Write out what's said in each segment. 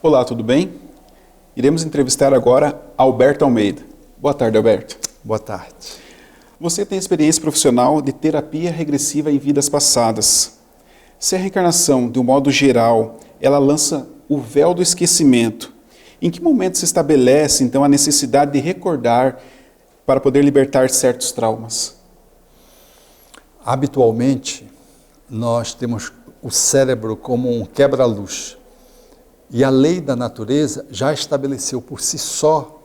Olá, tudo bem? Iremos entrevistar agora Alberto Almeida. Boa tarde, Alberto. Boa tarde. Você tem experiência profissional de terapia regressiva em vidas passadas. Se a reencarnação, de um modo geral, ela lança o véu do esquecimento, em que momento se estabelece, então, a necessidade de recordar para poder libertar certos traumas? Habitualmente, nós temos o cérebro como um quebra-luz. E a lei da natureza já estabeleceu por si só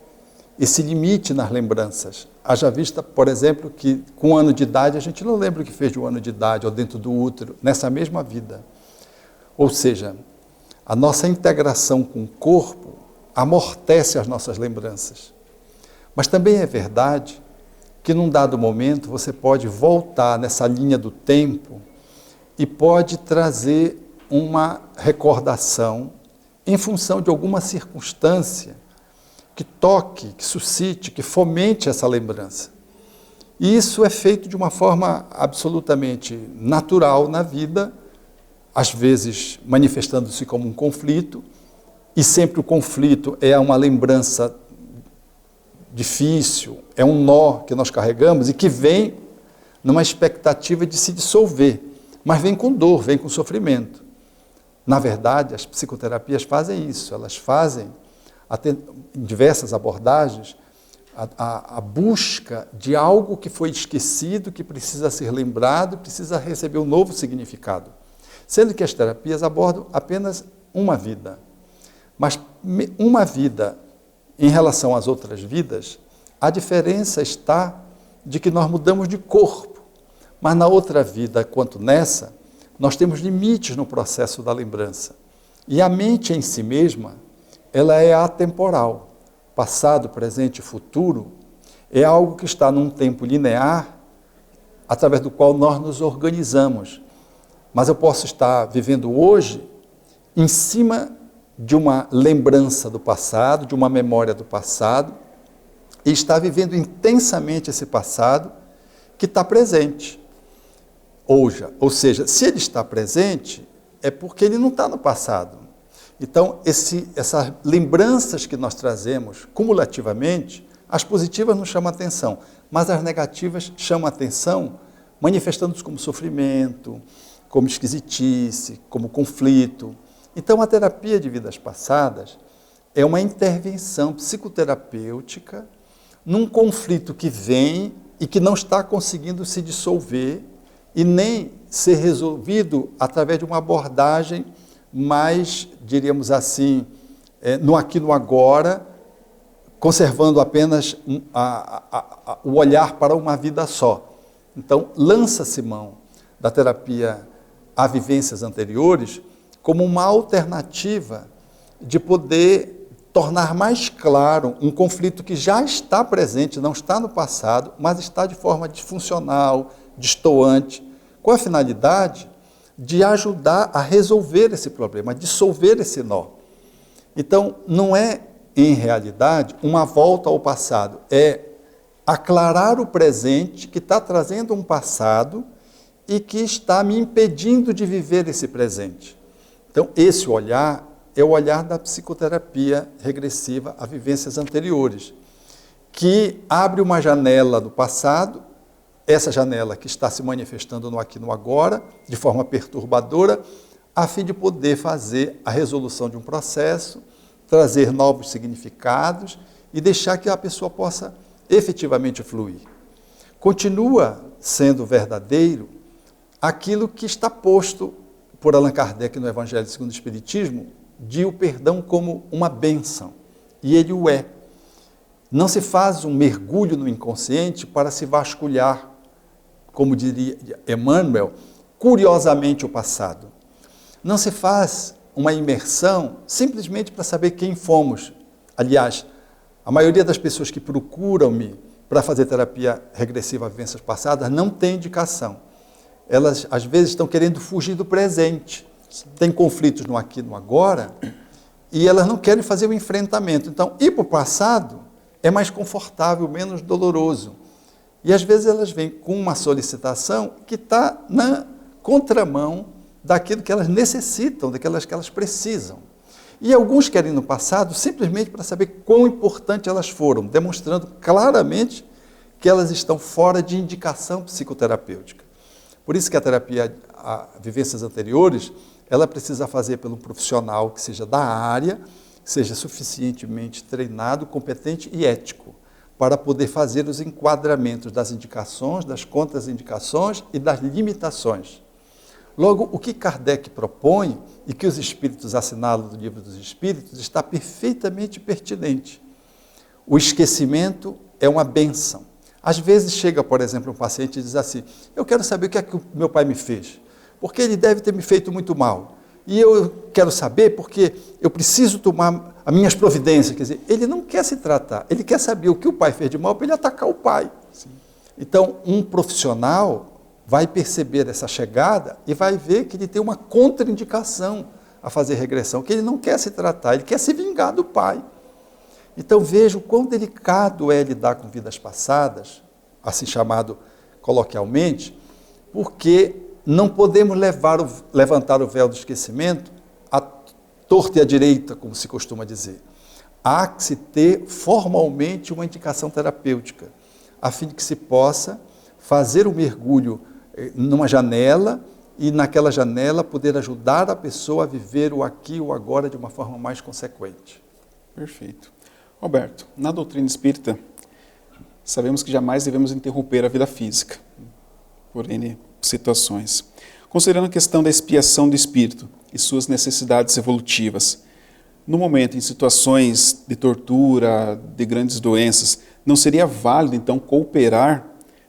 esse limite nas lembranças. Haja vista, por exemplo, que com 1 ano de idade a gente não lembra o que fez de 1 ano de idade ou dentro do útero, nessa mesma vida. Ou seja, a nossa integração com o corpo amortece as nossas lembranças. Mas também é verdade que num dado momento você pode voltar nessa linha do tempo e pode trazer uma recordação em função de alguma circunstância que toque, que suscite, que fomente essa lembrança. E isso é feito de uma forma absolutamente natural na vida, às vezes manifestando-se como um conflito, e sempre o conflito é uma lembrança difícil, é um nó que nós carregamos e que vem numa expectativa de se dissolver, mas vem com dor, vem com sofrimento. Na verdade, as psicoterapias fazem isso, elas fazem, em diversas abordagens, a busca de algo que foi esquecido, que precisa ser lembrado, precisa receber um novo significado. Sendo que as terapias abordam apenas uma vida. Mas uma vida, em relação às outras vidas, a diferença está de que nós mudamos de corpo. Mas na outra vida, quanto nessa, nós temos limites no processo da lembrança. E a mente em si mesma, ela é atemporal. Passado, presente e futuro é algo que está num tempo linear, através do qual nós nos organizamos. Mas eu posso estar vivendo hoje em cima de uma lembrança do passado, de uma memória do passado, e estar vivendo intensamente esse passado que está presente. Ou seja, se ele está presente, é porque ele não está no passado. Então, essas lembranças que nós trazemos cumulativamente, as positivas não chamam atenção, mas as negativas chamam atenção, manifestando-se como sofrimento, como esquisitice, como conflito. Então, a terapia de vidas passadas é uma intervenção psicoterapêutica num conflito que vem e que não está conseguindo se dissolver e nem ser resolvido através de uma abordagem mais, diríamos assim, no aqui e no agora, conservando apenas o olhar para uma vida só. Então, lança-se mão da terapia a vivências anteriores como uma alternativa de poder tornar mais claro um conflito que já está presente, não está no passado, mas está de forma disfuncional, destoante, com a finalidade de ajudar a resolver esse problema, a dissolver esse nó. Então, não é, em realidade, uma volta ao passado, é aclarar o presente que está trazendo um passado e que está me impedindo de viver esse presente. Então, esse olhar é o olhar da psicoterapia regressiva a vivências anteriores, que abre uma janela do passado, essa janela que está se manifestando no aqui e no agora, de forma perturbadora, a fim de poder fazer a resolução de um processo, trazer novos significados e deixar que a pessoa possa efetivamente fluir. Continua sendo verdadeiro aquilo que está posto por Allan Kardec no Evangelho segundo o Espiritismo, de o perdão como uma bênção, e ele o é. Não se faz um mergulho no inconsciente para se vasculhar, como diria Emmanuel, curiosamente o passado. Não se faz uma imersão simplesmente para saber quem fomos. Aliás, a maioria das pessoas que procuram-me para fazer terapia regressiva a vivências passadas não tem indicação. Elas, às vezes, estão querendo fugir do presente. Tem conflitos no aqui e no agora, e elas não querem fazer o enfrentamento. Então, ir para o passado é mais confortável, menos doloroso. E às vezes elas vêm com uma solicitação que está na contramão daquilo que elas necessitam, daquelas que elas precisam. E alguns querem ir no passado simplesmente para saber quão importante elas foram, demonstrando claramente que elas estão fora de indicação psicoterapêutica. Por isso que a terapia a vivências anteriores, ela precisa fazer pelo profissional que seja da área, que seja suficientemente treinado, competente e ético, para poder fazer os enquadramentos das indicações, das contraindicações e das limitações. Logo, o que Kardec propõe e que os espíritos assinalam do Livro dos Espíritos está perfeitamente pertinente. O esquecimento é uma bênção. Às vezes chega, por exemplo, um paciente e diz assim, eu quero saber o que é que o meu pai me fez, porque ele deve ter me feito muito mal. E eu quero saber porque eu preciso tomar as minhas providências. Quer dizer, ele não quer se tratar, ele quer saber o que o pai fez de mal para ele atacar o pai. Sim. Então, um profissional vai perceber essa chegada e vai ver que ele tem uma contraindicação a fazer regressão, que ele não quer se tratar, ele quer se vingar do pai. Então veja o quão delicado é lidar com vidas passadas, assim chamado coloquialmente, porque não podemos levantar o véu do esquecimento à torta e à direita, como se costuma dizer. Há que se ter formalmente uma indicação terapêutica, a fim de que se possa fazer o mergulho numa janela e naquela janela poder ajudar a pessoa a viver o aqui e o agora de uma forma mais consequente. Perfeito. Roberto, na doutrina espírita, sabemos que jamais devemos interromper a vida física, por N situações. Considerando a questão da expiação do espírito e suas necessidades evolutivas, no momento, em situações de tortura, de grandes doenças, não seria válido, então, cooperar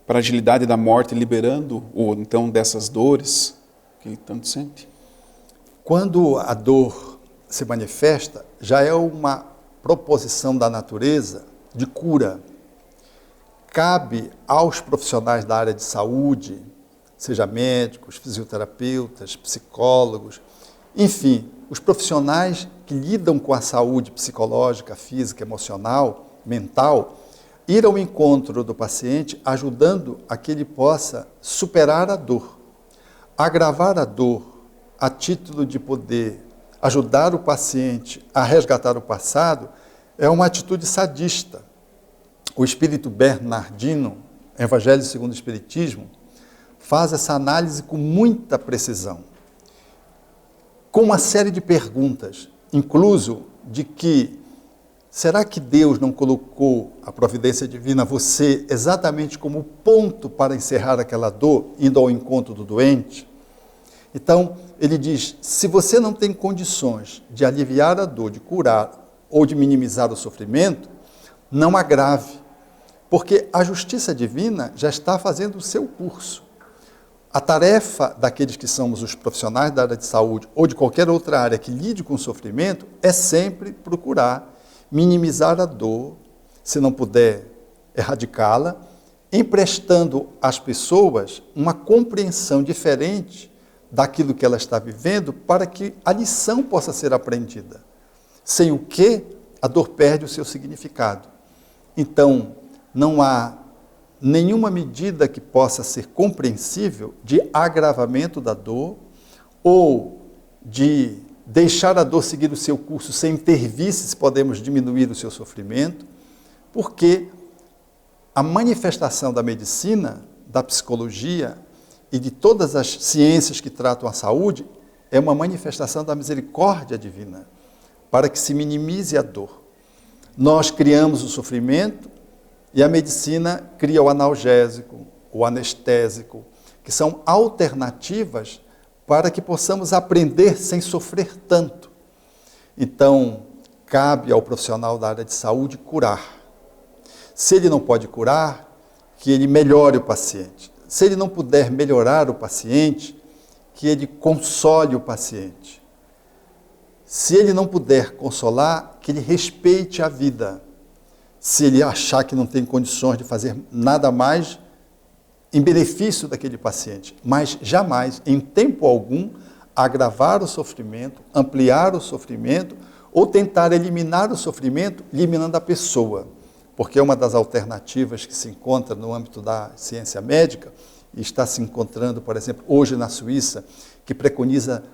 para a agilidade da morte, liberando-o, então, dessas dores que ele tanto sente? Quando a dor se manifesta, já é uma proposição da natureza de cura. Cabe aos profissionais da área de saúde, seja médicos, fisioterapeutas, psicólogos, enfim, os profissionais que lidam com a saúde psicológica, física, emocional, mental, ir ao encontro do paciente, ajudando a que ele possa superar a dor, agravar a dor, a título de poder ajudar o paciente a resgatar o passado, é uma atitude sadista. O espírito bernardino, Evangelho segundo o Espiritismo, faz essa análise com muita precisão, com uma série de perguntas, incluso de que, será que Deus não colocou a providência divina você exatamente como ponto para encerrar aquela dor, indo ao encontro do doente? Então, ele diz, se você não tem condições de aliviar a dor, de curar ou de minimizar o sofrimento, não agrave, porque a justiça divina já está fazendo o seu curso. A tarefa daqueles que somos os profissionais da área de saúde ou de qualquer outra área que lide com o sofrimento é sempre procurar minimizar a dor, se não puder erradicá-la, emprestando às pessoas uma compreensão diferente daquilo que ela está vivendo para que a lição possa ser aprendida. Sem o que, a dor perde o seu significado. Então, não há nenhuma medida que possa ser compreensível de agravamento da dor ou de deixar a dor seguir o seu curso sem intervir se podemos diminuir o seu sofrimento, porque a manifestação da medicina, da psicologia e de todas as ciências que tratam a saúde é uma manifestação da misericórdia divina, para que se minimize a dor. Nós criamos o sofrimento e a medicina cria o analgésico, o anestésico, que são alternativas para que possamos aprender sem sofrer tanto. Então, cabe ao profissional da área de saúde curar. Se ele não pode curar, que ele melhore o paciente. Se ele não puder melhorar o paciente, que ele console o paciente. Se ele não puder consolar, que ele respeite a vida. Se ele achar que não tem condições de fazer nada mais em benefício daquele paciente, mas jamais, em tempo algum, agravar o sofrimento, ampliar o sofrimento ou tentar eliminar o sofrimento, eliminando a pessoa. Porque é uma das alternativas que se encontra no âmbito da ciência médica, e está se encontrando, por exemplo, hoje na Suíça, que preconiza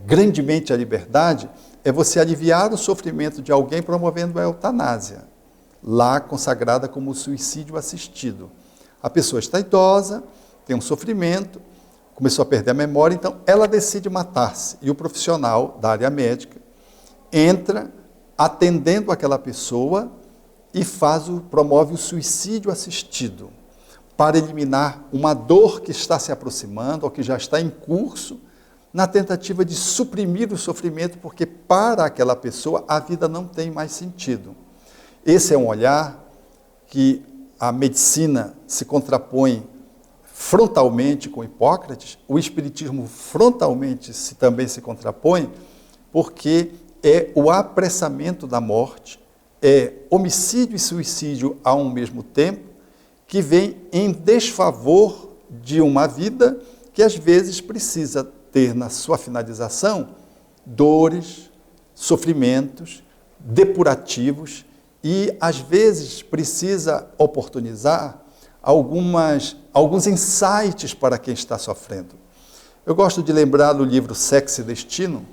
grandemente a liberdade é você aliviar o sofrimento de alguém promovendo a eutanásia, lá consagrada como suicídio assistido. A pessoa está idosa, tem um sofrimento, começou a perder a memória, então ela decide matar-se. E o profissional da área médica entra atendendo aquela pessoa e promove o suicídio assistido, para eliminar uma dor que está se aproximando ou que já está em curso, na tentativa de suprimir o sofrimento, porque para aquela pessoa a vida não tem mais sentido. Esse é um olhar que a medicina se contrapõe frontalmente com Hipócrates, o espiritismo frontalmente também se contrapõe, porque é o apressamento da morte, é homicídio e suicídio ao mesmo tempo, que vem em desfavor de uma vida que às vezes precisa ter na sua finalização dores, sofrimentos, depurativos e às vezes precisa oportunizar alguns insights para quem está sofrendo. Eu gosto de lembrar do livro Sexo e Destino,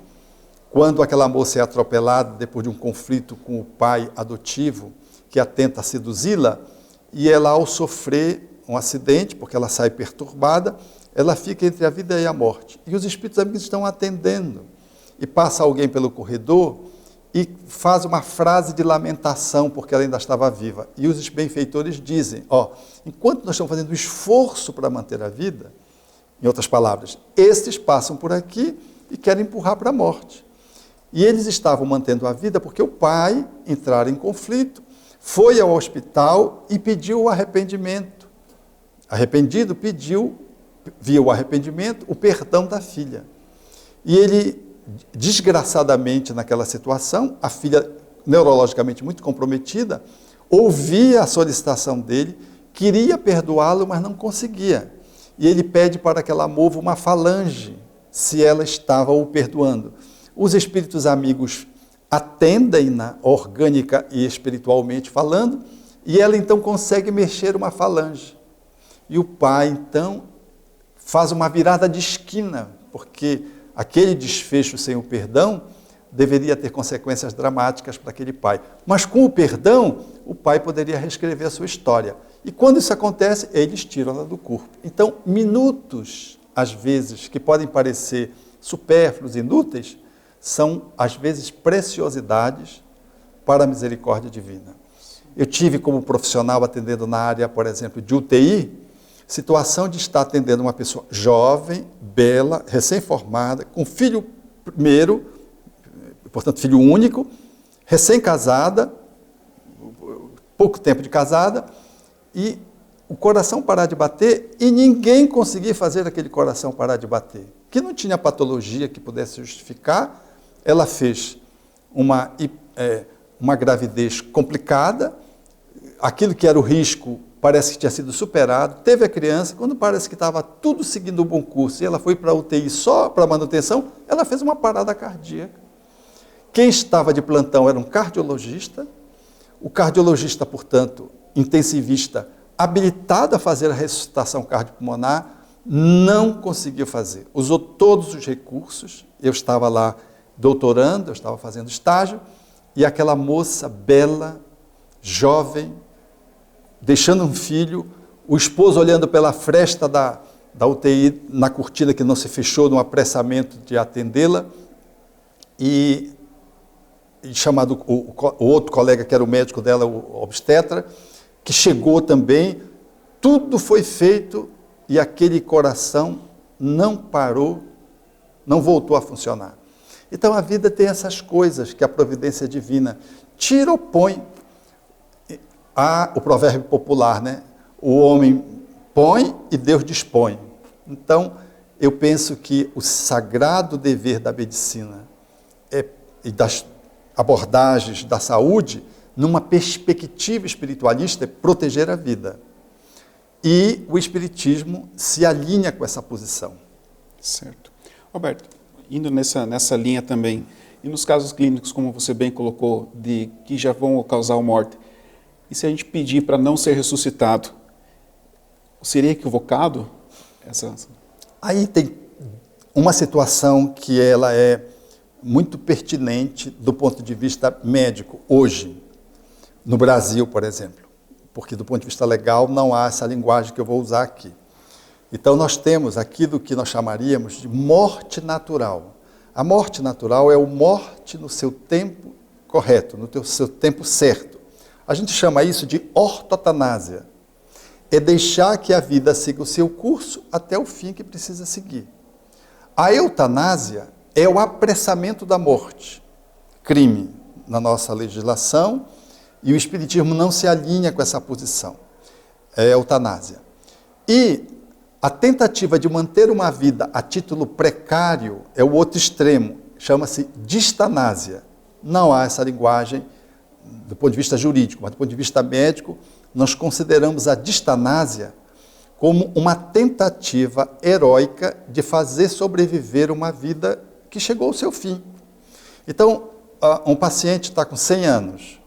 quando aquela moça é atropelada depois de um conflito com o pai adotivo que a tenta seduzi-la, e ela, ao sofrer um acidente, porque ela sai perturbada, ela fica entre a vida e a morte. E os espíritos amigos estão atendendo. E passa alguém pelo corredor e faz uma frase de lamentação, porque ela ainda estava viva. E os benfeitores dizem, enquanto nós estamos fazendo esforço para manter a vida, em outras palavras, estes passam por aqui e querem empurrar para a morte. E eles estavam mantendo a vida porque o pai entrara em conflito, foi ao hospital e pediu o arrependimento. Arrependido, pediu, via o arrependimento, o perdão da filha. E ele, desgraçadamente naquela situação, a filha neurologicamente muito comprometida, ouvia a solicitação dele, queria perdoá-lo, mas não conseguia. E ele pede para que ela mova uma falange, se ela estava o perdoando. Os espíritos amigos atendem-na orgânica e espiritualmente falando, e ela então consegue mexer uma falange. E o pai então faz uma virada de esquina, porque aquele desfecho sem o perdão deveria ter consequências dramáticas para aquele pai. Mas com o perdão, o pai poderia reescrever a sua história. E quando isso acontece, eles tiram-na do corpo. Então, minutos, às vezes, que podem parecer supérfluos, inúteis, são, às vezes, preciosidades para a misericórdia divina. Eu tive como profissional atendendo na área, por exemplo, de UTI, situação de estar atendendo uma pessoa jovem, bela, recém-formada, com filho primeiro, portanto, filho único, recém-casada, pouco tempo de casada, e o coração parar de bater e ninguém conseguir fazer aquele coração parar de bater. Que não tinha patologia que pudesse justificar, ela fez uma gravidez complicada, aquilo que era o risco parece que tinha sido superado, teve a criança, quando parece que estava tudo seguindo um bom curso, e ela foi para a UTI só para manutenção, ela fez uma parada cardíaca. Quem estava de plantão era um cardiologista, o cardiologista, portanto, intensivista, habilitado a fazer a ressuscitação cardiopulmonar, não conseguiu fazer. Usou todos os recursos, eu estava lá doutorando, eu estava fazendo estágio, e aquela moça bela, jovem, deixando um filho, o esposo olhando pela fresta da UTI, na cortina que não se fechou, no apressamento de atendê-la, e chamado o outro colega, que era o médico dela, o obstetra, que chegou também, tudo foi feito e aquele coração não parou, não voltou a funcionar. Então a vida tem essas coisas que a providência divina tira ou põe. Há o provérbio popular, né? O homem põe e Deus dispõe. Então, eu penso que o sagrado dever da medicina e das abordagens da saúde, numa perspectiva espiritualista, é proteger a vida. E o espiritismo se alinha com essa posição. Certo. Roberto, indo nessa linha também, e nos casos clínicos, como você bem colocou, de que já vão causar morte, e se a gente pedir para não ser ressuscitado, seria equivocado? Aí tem uma situação que ela é muito pertinente do ponto de vista médico hoje, no Brasil, por exemplo, porque do ponto de vista legal não há essa linguagem que eu vou usar aqui. Então nós temos aquilo que nós chamaríamos de morte natural. A morte natural é o morte no seu tempo correto, no seu tempo certo. A gente chama isso de ortotanásia. É deixar que a vida siga o seu curso até o fim que precisa seguir. A eutanásia é o apressamento da morte, crime na nossa legislação, e o Espiritismo não se alinha com essa posição. É a eutanásia. E a tentativa de manter uma vida a título precário é o outro extremo, chama-se distanásia. Não há essa linguagem do ponto de vista jurídico, mas do ponto de vista médico, nós consideramos a distanásia como uma tentativa heróica de fazer sobreviver uma vida que chegou ao seu fim. Então, um paciente está com 100 anos,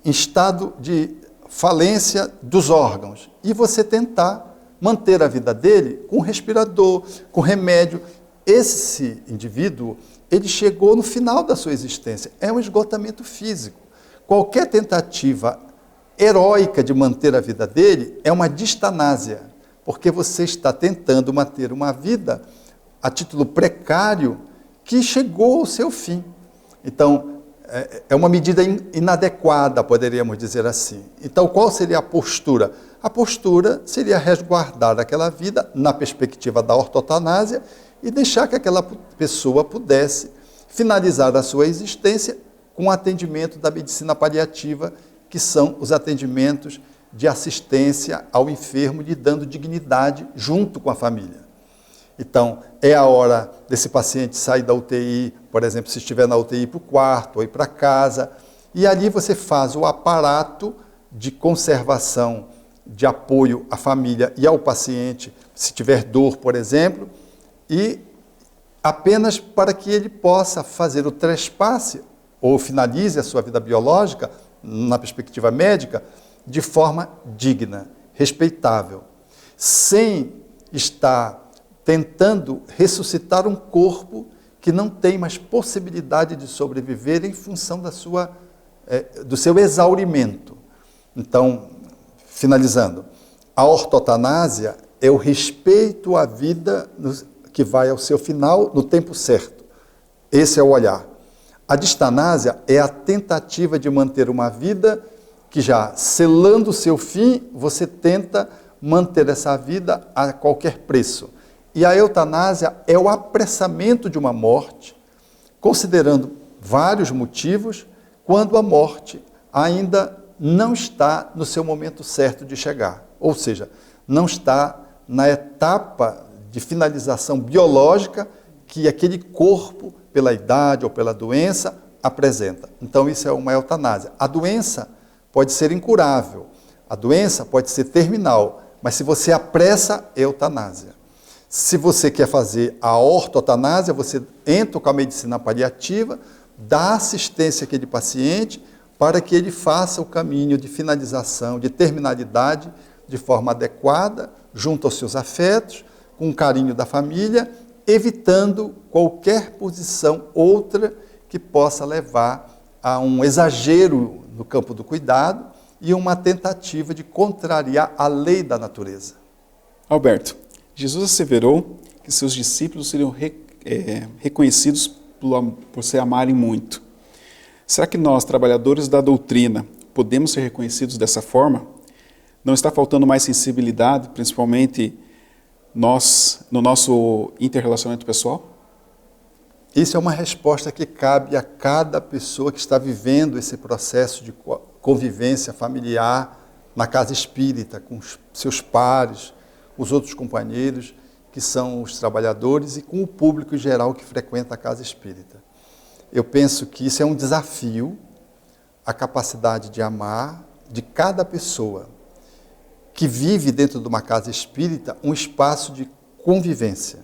em estado de falência dos órgãos, e você tentar manter a vida dele com respirador, com remédio. Esse indivíduo, ele chegou no final da sua existência, é um esgotamento físico. Qualquer tentativa heróica de manter a vida dele é uma distanásia, porque você está tentando manter uma vida a título precário que chegou ao seu fim. Então, é uma medida inadequada, poderíamos dizer assim. Então, qual seria a postura? A postura seria resguardar aquela vida na perspectiva da ortotanásia e deixar que aquela pessoa pudesse finalizar a sua existência com o atendimento da medicina paliativa, que são os atendimentos de assistência ao enfermo, lhe dando dignidade junto com a família. Então, é a hora desse paciente sair da UTI, por exemplo, se estiver na UTI, para o quarto ou ir para casa, e ali você faz o aparato de conservação, de apoio à família e ao paciente, se tiver dor, por exemplo, e apenas para que ele possa fazer o trespasse ou finalize a sua vida biológica, na perspectiva médica, de forma digna, respeitável, sem estar tentando ressuscitar um corpo que não tem mais possibilidade de sobreviver em função do seu exaurimento. Então, finalizando, a ortotanásia é o respeito à vida que vai ao seu final no tempo certo. Esse é o olhar. A distanásia é a tentativa de manter uma vida que já, selando o seu fim, você tenta manter essa vida a qualquer preço. E a eutanásia é o apressamento de uma morte, considerando vários motivos, quando a morte ainda não está no seu momento certo de chegar. Ou seja, não está na etapa de finalização biológica que aquele corpo, pela idade ou pela doença, apresenta. Então, isso é uma eutanásia. A doença pode ser incurável, a doença pode ser terminal, mas se você apressa, é eutanásia. Se você quer fazer a ortotanásia, você entra com a medicina paliativa, dá assistência àquele paciente para que ele faça o caminho de finalização, de terminalidade, de forma adequada, junto aos seus afetos, com o carinho da família, evitando qualquer posição outra que possa levar a um exagero no campo do cuidado e uma tentativa de contrariar a lei da natureza. Alberto, Jesus asseverou que seus discípulos seriam reconhecidos por se amarem muito. Será que nós, trabalhadores da doutrina, podemos ser reconhecidos dessa forma? Não está faltando mais sensibilidade, principalmente nós, no nosso interrelacionamento pessoal? Isso é uma resposta que cabe a cada pessoa que está vivendo esse processo de convivência familiar na casa espírita, com os seus pares, os outros companheiros, que são os trabalhadores, e com o público em geral que frequenta a casa espírita. Eu penso que isso é um desafio, a capacidade de amar de cada pessoa que vive dentro de uma casa espírita um espaço de convivência.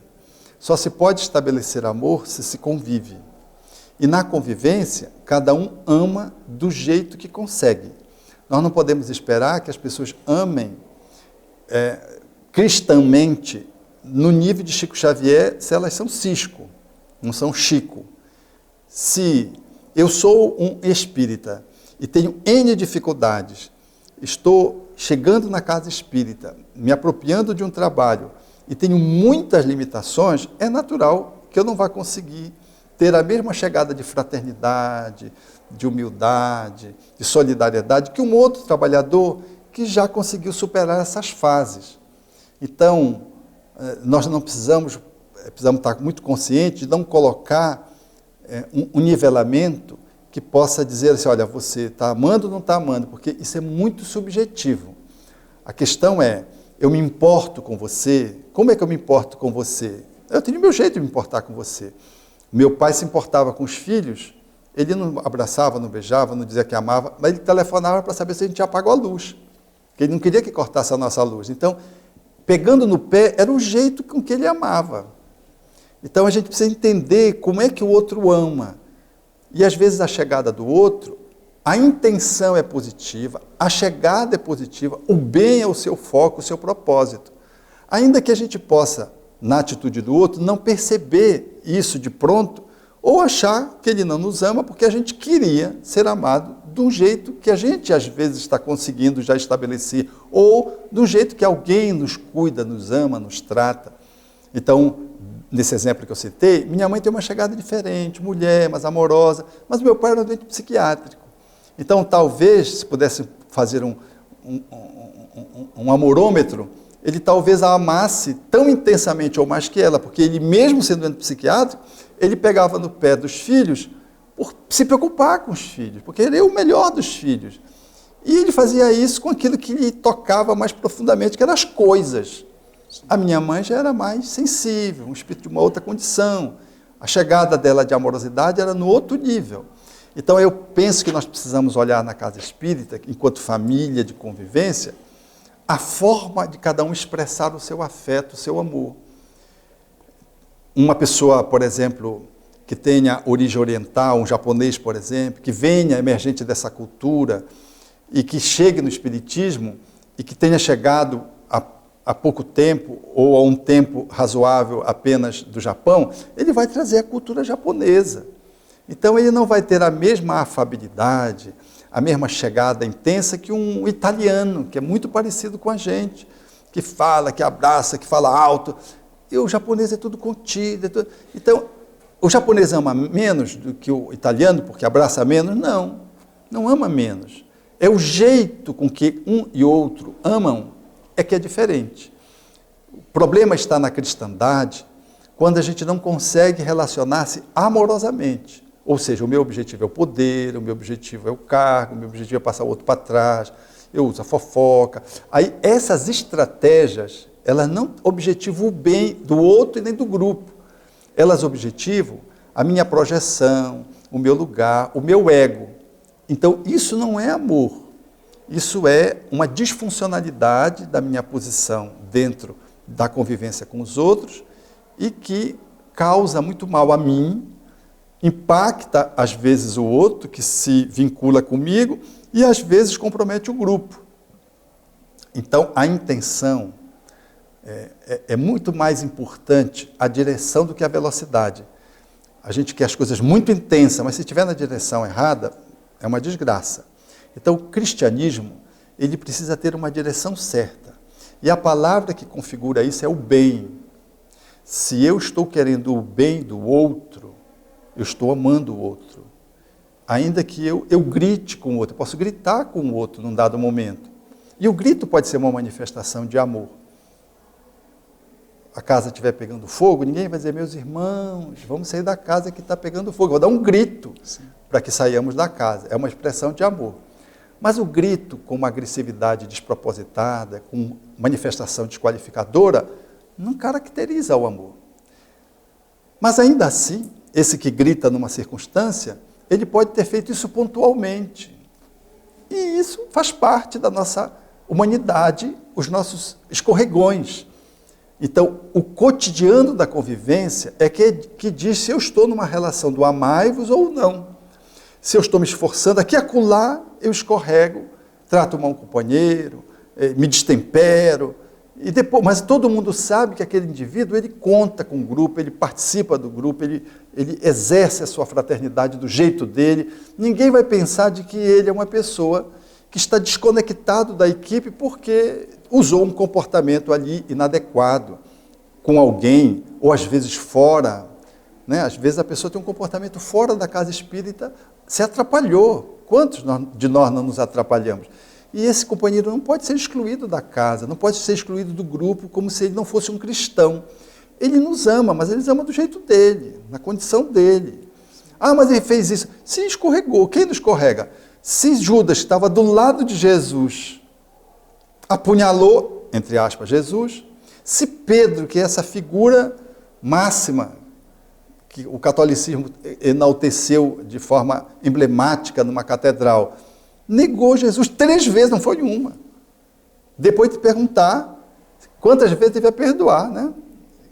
Só se pode estabelecer amor se se convive. E na convivência, cada um ama do jeito que consegue. Nós não podemos esperar que as pessoas amem cristãmente no nível de Chico Xavier, se elas são cisco, não são Chico. Se eu sou um espírita e tenho N dificuldades, estou chegando na casa espírita, me apropriando de um trabalho e tenho muitas limitações, é natural que eu não vá conseguir ter a mesma chegada de fraternidade, de humildade, de solidariedade que um outro trabalhador que já conseguiu superar essas fases. Então, nós não precisamos estar muito conscientes de não colocar um nivelamento que possa dizer assim, olha, você está amando ou não está amando, porque isso é muito subjetivo. A questão é, eu me importo com você, como é que eu me importo com você? Eu tenho meu jeito de me importar com você. Meu pai se importava com os filhos, ele não abraçava, não beijava, não dizia que amava, mas ele telefonava para saber se a gente apagou a luz, porque ele não queria que cortasse a nossa luz. Então, pegando no pé, era o jeito com que ele amava. Então, a gente precisa entender como é que o outro ama. E, às vezes, a chegada do outro, a intenção é positiva, a chegada é positiva, o bem é o seu foco, o seu propósito. Ainda que a gente possa, na atitude do outro, não perceber isso de pronto, ou achar que ele não nos ama porque a gente queria ser amado de um jeito que a gente, às vezes, está conseguindo já estabelecer, ou do jeito que alguém nos cuida, nos ama, nos trata. Então, nesse exemplo que eu citei, minha mãe tem uma chegada diferente, mulher, mas amorosa, mas meu pai era doente psiquiátrico. Então, talvez, se pudesse fazer um amorômetro, ele talvez a amasse tão intensamente ou mais que ela, porque ele, mesmo sendo doente psiquiátrico, ele pegava no pé dos filhos por se preocupar com os filhos, porque ele é o melhor dos filhos. E ele fazia isso com aquilo que lhe tocava mais profundamente, que eram as coisas. A minha mãe já era mais sensível, um espírito de uma outra condição. A chegada dela de amorosidade era no outro nível. Então, eu penso que nós precisamos olhar na casa espírita, enquanto família de convivência, a forma de cada um expressar o seu afeto, o seu amor. Uma pessoa, por exemplo, que tenha origem oriental, um japonês, por exemplo, que venha emergente dessa cultura e que chegue no espiritismo e que tenha chegado há pouco tempo ou a um tempo razoável apenas do Japão, ele vai trazer a cultura japonesa. Então, ele não vai ter a mesma afabilidade, a mesma chegada intensa que um italiano, que é muito parecido com a gente, que fala, que abraça, que fala alto. E o japonês é tudo contido. É tudo... Então, o japonês ama menos do que o italiano, porque abraça menos? Não, não ama menos. É o jeito com que um e outro amam é que é diferente. O problema está na cristandade, quando a gente não consegue relacionar-se amorosamente. Ou seja, o meu objetivo é o poder, o meu objetivo é o cargo, o meu objetivo é passar o outro para trás, eu uso a fofoca. Aí essas estratégias, elas não objetivam o bem do outro e nem do grupo. Elas objetivam a minha projeção, o meu lugar, o meu ego. Então, isso não é amor. Isso é uma disfuncionalidade da minha posição dentro da convivência com os outros e que causa muito mal a mim, impacta, às vezes, o outro que se vincula comigo e, às vezes, compromete o grupo. Então, a intenção é muito mais importante a direção do que a velocidade. A gente quer as coisas muito intensas, mas se estiver na direção errada, é uma desgraça. Então, o cristianismo, ele precisa ter uma direção certa. E a palavra que configura isso é o bem. Se eu estou querendo o bem do outro, eu estou amando o outro. Ainda que eu grite com o outro, eu posso gritar com o outro num dado momento. E o grito pode ser uma manifestação de amor. A casa estiver pegando fogo, ninguém vai dizer, meus irmãos, vamos sair da casa que está pegando fogo. Eu vou dar um grito para que saiamos da casa. É uma expressão de amor. Mas o grito com uma agressividade despropositada, com manifestação desqualificadora, não caracteriza o amor. Mas ainda assim, esse que grita numa circunstância, ele pode ter feito isso pontualmente. E isso faz parte da nossa humanidade, os nossos escorregões. Então, o cotidiano da convivência é que diz se eu estou numa relação do amai-vos ou não. Se eu estou me esforçando, aqui e acolá eu escorrego, trato mal um companheiro, me destempero. E depois, mas todo mundo sabe que aquele indivíduo, ele conta com o grupo, ele participa do grupo, ele exerce a sua fraternidade do jeito dele. Ninguém vai pensar de que ele é uma pessoa que está desconectado da equipe porque usou um comportamento ali inadequado com alguém, ou às vezes fora, né? Às vezes a pessoa tem um comportamento fora da casa espírita, se atrapalhou. Quantos de nós não nos atrapalhamos? E esse companheiro não pode ser excluído da casa, não pode ser excluído do grupo como se ele não fosse um cristão. Ele nos ama, mas ele nos ama do jeito dele, na condição dele. Ah, mas ele fez isso. Se escorregou, quem não escorrega? Se Judas estava do lado de Jesus, apunhalou, entre aspas, Jesus, se Pedro, que é essa figura máxima, que o catolicismo enalteceu de forma emblemática numa catedral, negou Jesus 3 vezes, não foi uma. Depois de perguntar quantas vezes devia perdoar, né?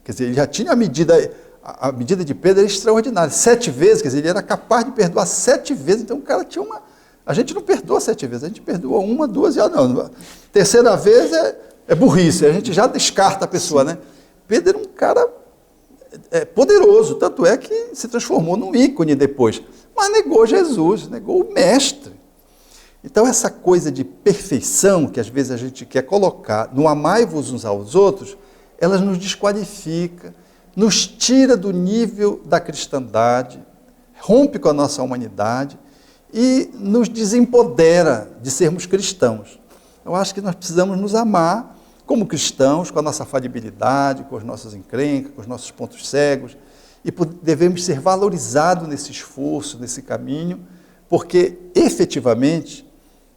Quer dizer, ele já tinha a medida de Pedro era extraordinária, 7 vezes, quer dizer, ele era capaz de perdoar 7 vezes, então o cara tinha uma... A gente não perdoa 7 vezes, a gente perdoa 1, 2, já não. Terceira vez é burrice, a gente já descarta a pessoa, né? Pedro era um cara poderoso, tanto é que se transformou num ícone depois, mas negou Jesus, negou o mestre. Então, essa coisa de perfeição que às vezes a gente quer colocar no amai-vos uns aos outros, ela nos desqualifica, nos tira do nível da cristandade, rompe com a nossa humanidade e nos desempodera de sermos cristãos. Eu acho que nós precisamos nos amar como cristãos, com a nossa falibilidade, com as nossas encrencas, com os nossos pontos cegos, e devemos ser valorizados nesse esforço, nesse caminho, porque efetivamente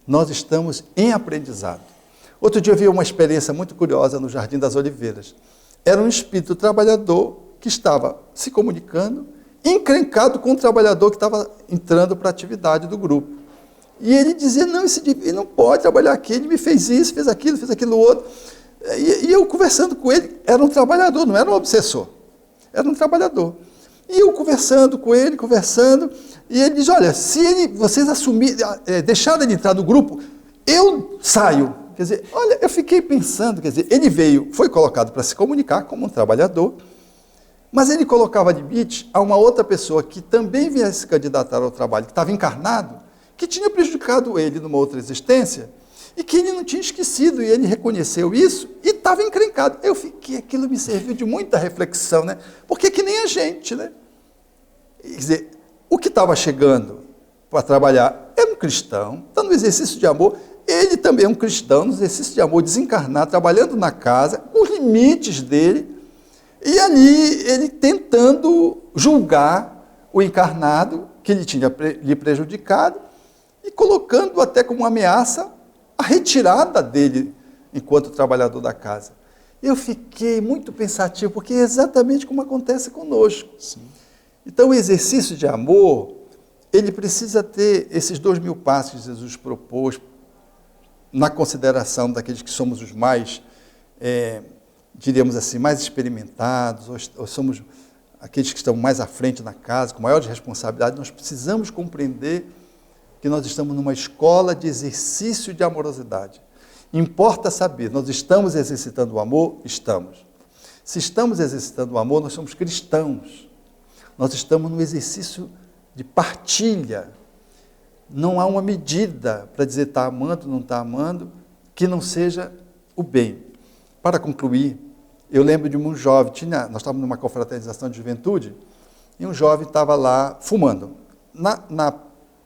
nós estamos em aprendizado. Outro dia eu vi uma experiência muito curiosa no Jardim das Oliveiras. Era um espírito trabalhador que estava se comunicando, encrencado com um trabalhador que estava entrando para a atividade do grupo. E ele dizia, não, ele não pode trabalhar aqui, ele me fez isso, fez aquilo outro. E eu conversando com ele, era um trabalhador, não era um obsessor, era um trabalhador. E eu conversando com ele, e ele diz, olha, se vocês deixarem ele entrar no grupo, eu saio. Quer dizer, olha, eu fiquei pensando, quer dizer, ele foi colocado para se comunicar como um trabalhador, mas ele colocava limite a uma outra pessoa que também vinha se candidatar ao trabalho, que estava encarnado, que tinha prejudicado ele numa outra existência, e que ele não tinha esquecido, e ele reconheceu isso, e estava encrencado. Aquilo me serviu de muita reflexão, né? Porque é que nem a gente, né? Quer dizer, o que estava chegando para trabalhar era um cristão, está no exercício de amor, ele também é um cristão, no exercício de amor, desencarnado, trabalhando na casa, com os limites dele, e ali ele tentando julgar o encarnado, que ele tinha lhe prejudicado, e colocando até como ameaça a retirada dele enquanto trabalhador da casa. Eu fiquei muito pensativo, porque é exatamente como acontece conosco. Sim. Então, o exercício de amor, ele precisa ter esses 2000 passos que Jesus propôs, na consideração daqueles que somos os mais, diríamos assim, mais experimentados, ou somos aqueles que estão mais à frente na casa, com maior responsabilidade. Nós precisamos compreender que nós estamos numa escola de exercício de amorosidade. Importa saber, nós estamos exercitando o amor? Estamos. Se estamos exercitando o amor, nós somos cristãos. Nós estamos no exercício de partilha. Não há uma medida para dizer está amando, não está amando, que não seja o bem. Para concluir, eu lembro de um jovem, nós estávamos numa confraternização de juventude, e um jovem estava lá fumando.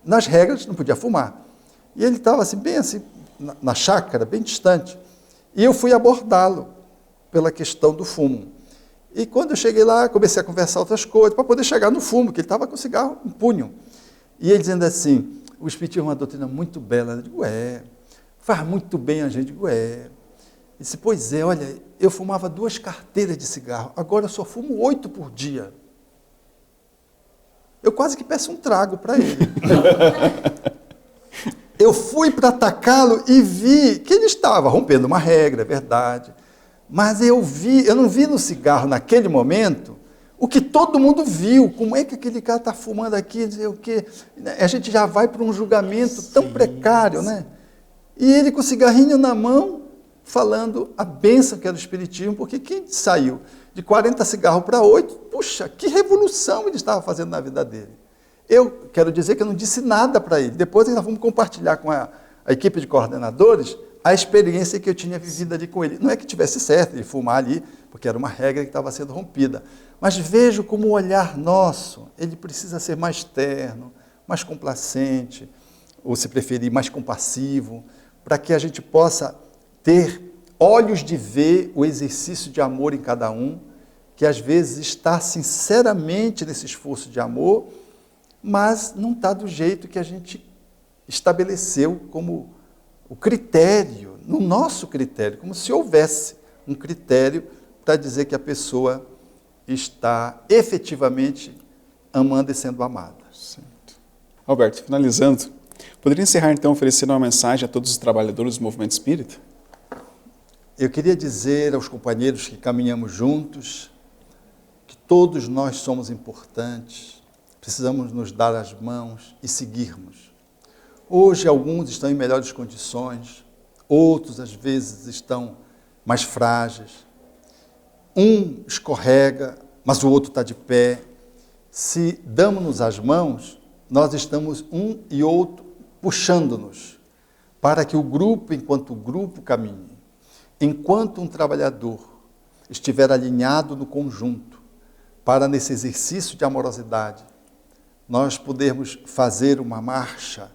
Nas regras, não podia fumar. E ele estava assim, bem assim, na chácara, bem distante. E eu fui abordá-lo pela questão do fumo. E quando eu cheguei lá, comecei a conversar outras coisas, para poder chegar no fumo, que ele estava com o cigarro em punho. E ele dizendo assim, o Espiritismo é uma doutrina muito bela. Eu digo, faz muito bem a gente. Eu digo, Ele disse, pois é, olha, eu fumava 2 carteiras de cigarro, agora eu só fumo 8 por dia. Eu quase que peço um trago para ele. Eu fui para atacá-lo e vi que ele estava rompendo uma regra, é verdade. Mas eu não vi no cigarro, naquele momento, o que todo mundo viu. Como é que aquele cara está fumando aqui, dizer o quê? A gente já vai para um julgamento tão precário, né? E ele com o cigarrinho na mão, falando a bênção que era o Espiritismo, porque quem saiu de 40 cigarros para 8, puxa, que revolução ele estava fazendo na vida dele. Eu quero dizer que eu não disse nada para ele. Depois nós vamos compartilhar com a equipe de coordenadores a experiência que eu tinha vivido ali com ele. Não é que tivesse certo ele fumar ali, porque era uma regra que estava sendo rompida. Mas vejo como o olhar nosso, ele precisa ser mais terno, mais complacente, ou se preferir, mais compassivo, para que a gente possa ter olhos de ver o exercício de amor em cada um, que às vezes está sinceramente nesse esforço de amor, mas não está do jeito que a gente estabeleceu como o critério, no nosso critério, como se houvesse um critério para dizer que a pessoa está efetivamente amando e sendo amada. Certo. Alberto, finalizando, poderia encerrar então oferecendo uma mensagem a todos os trabalhadores do movimento espírita? Eu queria dizer aos companheiros que caminhamos juntos que todos nós somos importantes, precisamos nos dar as mãos e seguirmos. Hoje alguns estão em melhores condições, outros às vezes estão mais frágeis. Um escorrega, mas o outro está de pé. Se damos-nos as mãos, nós estamos um e outro puxando-nos para que o grupo, enquanto grupo, caminhe. Enquanto um trabalhador estiver alinhado no conjunto para, nesse exercício de amorosidade, nós podermos fazer uma marcha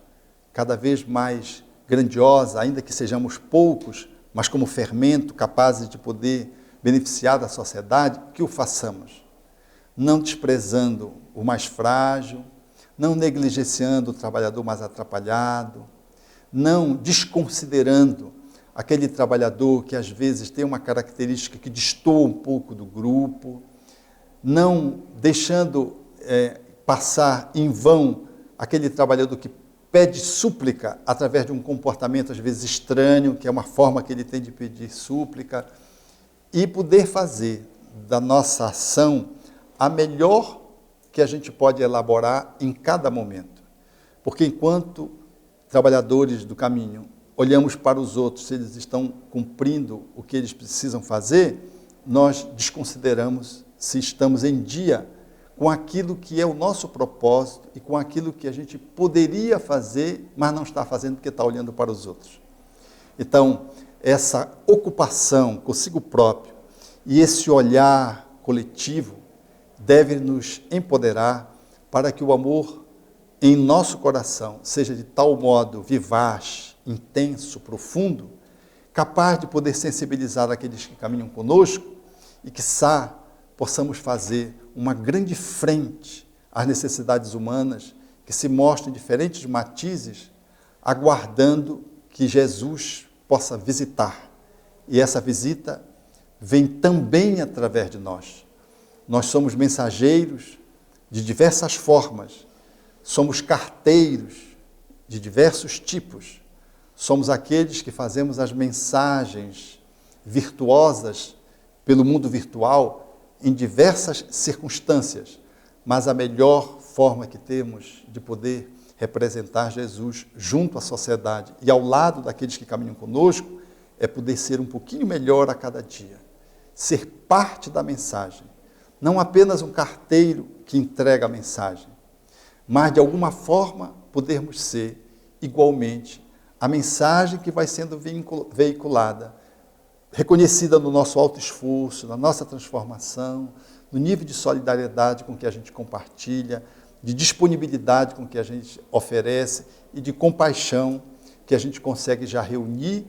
cada vez mais grandiosa, ainda que sejamos poucos, mas como fermento capazes de poder beneficiar da sociedade, que o façamos, não desprezando o mais frágil, não negligenciando o trabalhador mais atrapalhado, não desconsiderando aquele trabalhador que às vezes tem uma característica que destoa um pouco do grupo, não deixando passar em vão aquele trabalhador que pede súplica através de um comportamento às vezes estranho, que é uma forma que ele tem de pedir súplica, e poder fazer da nossa ação a melhor que a gente pode elaborar em cada momento. Porque enquanto trabalhadores do caminho olhamos para os outros, se eles estão cumprindo o que eles precisam fazer, nós desconsideramos se estamos em dia com aquilo que é o nosso propósito e com aquilo que a gente poderia fazer, mas não está fazendo porque está olhando para os outros. Então, essa ocupação consigo próprio e esse olhar coletivo deve nos empoderar para que o amor em nosso coração seja de tal modo vivaz, intenso, profundo, capaz de poder sensibilizar aqueles que caminham conosco e, quiçá, possamos fazer uma grande frente às necessidades humanas que se mostram em diferentes matizes, aguardando que Jesus possa visitar. E essa visita vem também através de nós. Nós somos mensageiros de diversas formas, somos carteiros de diversos tipos, somos aqueles que fazemos as mensagens virtuosas pelo mundo virtual em diversas circunstâncias, mas a melhor forma que temos de poder representar Jesus junto à sociedade e ao lado daqueles que caminham conosco é poder ser um pouquinho melhor a cada dia, ser parte da mensagem, não apenas um carteiro que entrega a mensagem, mas de alguma forma podermos ser igualmente a mensagem que vai sendo veiculada, reconhecida no nosso alto esforço, na nossa transformação, no nível de solidariedade com que a gente compartilha, de disponibilidade com que a gente oferece e de compaixão que a gente consegue já reunir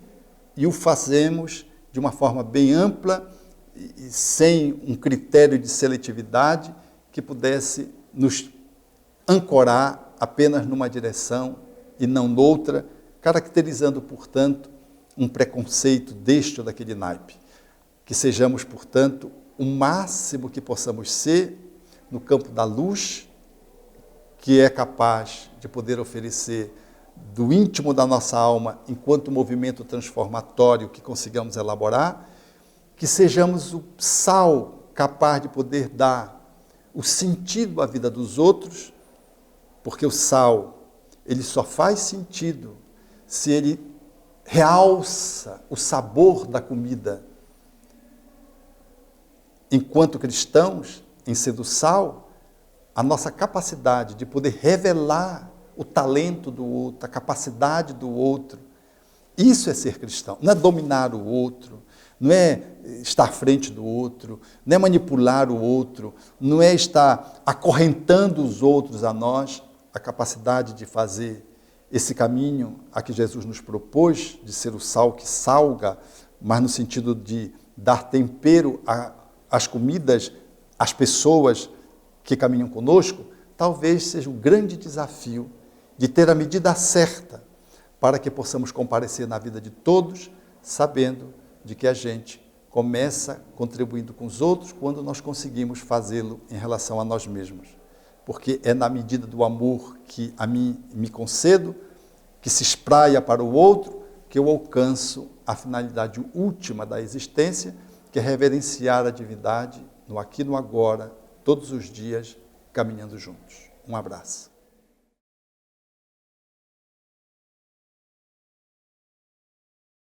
e o fazemos de uma forma bem ampla e sem um critério de seletividade que pudesse nos ancorar apenas numa direção e não noutra, caracterizando, portanto, um preconceito deste ou daquele naipe. Que sejamos, portanto, o máximo que possamos ser no campo da luz, que é capaz de poder oferecer do íntimo da nossa alma, enquanto movimento transformatório que consigamos elaborar, que sejamos o sal capaz de poder dar o sentido à vida dos outros, porque o sal, ele só faz sentido se ele realça o sabor da comida. Enquanto cristãos, em sendo sal, a nossa capacidade de poder revelar o talento do outro, a capacidade do outro, isso é ser cristão. Não é dominar o outro, não é estar à frente do outro, não é manipular o outro, não é estar acorrentando os outros a nós, a capacidade de fazer esse caminho a que Jesus nos propôs, de ser o sal que salga, mas no sentido de dar tempero às comidas, às pessoas que caminham conosco, talvez seja um grande desafio de ter a medida certa para que possamos comparecer na vida de todos, sabendo de que a gente começa contribuindo com os outros quando nós conseguimos fazê-lo em relação a nós mesmos. Porque é na medida do amor que a mim me concedo, que se espraia para o outro, que eu alcanço a finalidade última da existência, que é reverenciar a divindade no aqui e no agora, todos os dias, caminhando juntos. Um abraço.